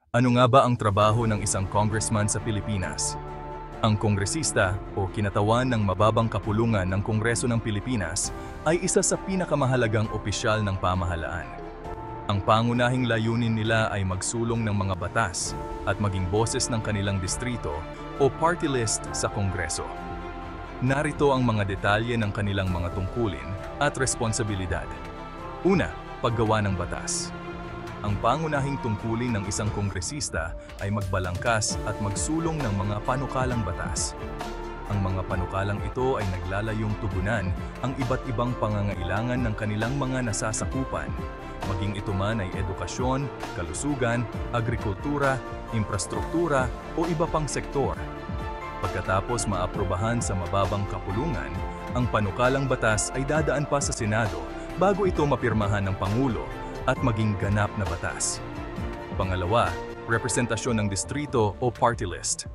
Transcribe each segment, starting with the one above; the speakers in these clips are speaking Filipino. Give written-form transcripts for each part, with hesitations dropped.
Ano nga ba ang trabaho ng isang congressman sa Pilipinas? Ang kongresista o kinatawan ng mababang kapulungan ng Kongreso ng Pilipinas ay isa sa pinakamahalagang opisyal ng pamahalaan. Ang pangunahing layunin nila ay magsulong ng mga batas at maging boses ng kanilang distrito o party list sa Kongreso. Narito ang mga detalye ng kanilang mga tungkulin at responsibilidad. Una, paggawa ng batas. Ang pangunahing tungkulin ng isang kongresista ay magbalangkas at magsulong ng mga panukalang batas. Ang mga panukalang ito ay naglalayong tugunan ang iba't ibang pangangailangan ng kanilang mga nasasakupan, maging ito man ay edukasyon, kalusugan, agrikultura, infrastruktura o iba pang sektor. Pagkatapos maaprubahan sa mababang kapulungan, ang panukalang batas ay dadaan pa sa Senado bago ito mapirmahan ng Pangulo at maging ganap na batas. Pangalawa, representasyon ng distrito o party list.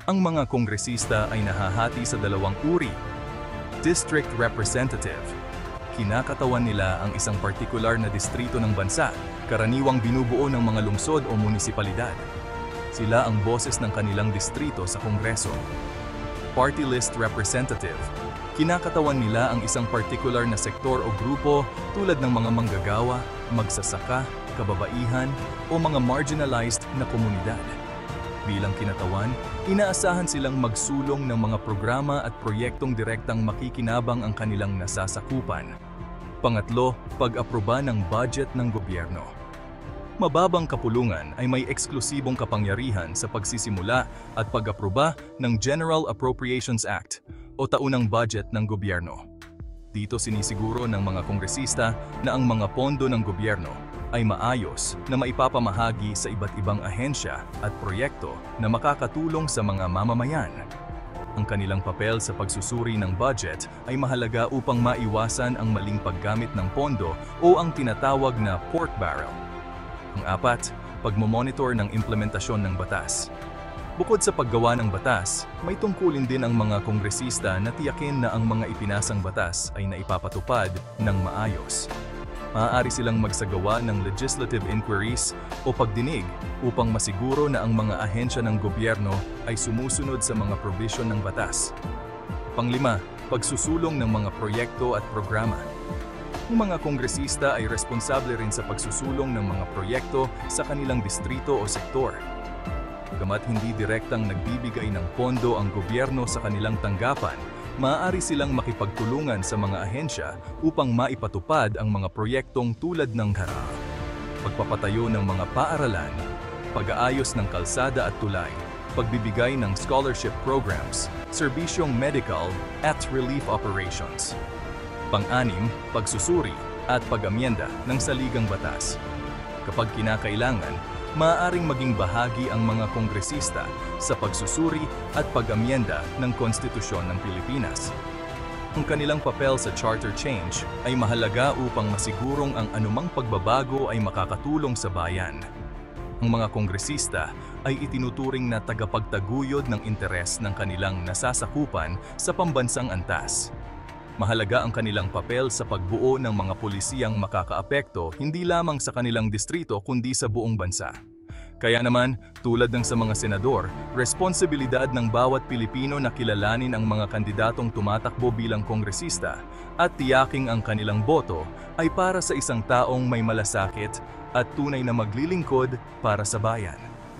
Ang mga kongresista ay nahahati sa dalawang uri. District Representative. Kinakatawan nila ang isang partikular na distrito ng bansa, karaniwang binubuo ng mga lungsod o munisipalidad. Sila ang boses ng kanilang distrito sa Kongreso. Party List Representative. Kinakatawan nila ang isang partikular na sektor o grupo tulad ng mga manggagawa, magsasaka, kababaihan o mga marginalized na komunidad. Bilang kinatawan, inaasahan silang magsulong ng mga programa at proyektong direktang makikinabang ang kanilang nasasakupan. Pangatlo, pag-aproba ng budget ng gobyerno. Mababang kapulungan ay may eksklusibong kapangyarihan sa pagsisimula at pag-aproba ng General Appropriations Act o taunang budget ng gobyerno. Dito sinisiguro ng mga kongresista na ang mga pondo ng gobyerno ay maayos na maipapamahagi sa iba't ibang ahensya at proyekto na makakatulong sa mga mamamayan. Ang kanilang papel sa pagsusuri ng budget ay mahalaga upang maiwasan ang maling paggamit ng pondo o ang tinatawag na pork barrel. Ang apat, pagmomonitor ng implementasyon ng batas. Bukod sa paggawa ng batas, may tungkulin din ang mga kongresista na tiyakin na ang mga ipinasang batas ay naipapatupad ng maayos. Maaari silang magsagawa ng legislative inquiries o pagdinig upang masiguro na ang mga ahensya ng gobyerno ay sumusunod sa mga provision ng batas. Panglima, pagsusulong ng mga proyekto at programa. Ang mga kongresista ay responsable rin sa pagsusulong ng mga proyekto sa kanilang distrito o sektor. Bagamat hindi direktang nagbibigay ng pondo ang gobyerno sa kanilang tanggapan, maaari silang makipagtulungan sa mga ahensya upang maipatupad ang mga proyektong tulad ng pagpapatayo ng mga paaralan, pag-aayos ng kalsada at tulay, pagbibigay ng scholarship programs, serbisyong medical at relief operations. Pang-anim, pagsusuri at pag-amyenda ng saligang batas. Kapag kinakailangan, maaaring maging bahagi ang mga kongresista sa pagsusuri at pag-amyenda ng konstitusyon ng Pilipinas. Ang kanilang papel sa charter change ay mahalaga upang masigurong ang anumang pagbabago ay makakatulong sa bayan. Ang mga kongresista ay itinuturing na tagapagtaguyod ng interes ng kanilang nasasakupan sa pambansang antas. Mahalaga ang kanilang papel sa pagbuo ng mga pulisiyang makakaapekto hindi lamang sa kanilang distrito kundi sa buong bansa. Kaya naman, tulad ng sa mga senador, responsibilidad ng bawat Pilipino na kilalanin ang mga kandidatong tumatakbo bilang kongresista at tiyaking ang kanilang boto ay para sa isang taong may malasakit at tunay na maglilingkod para sa bayan.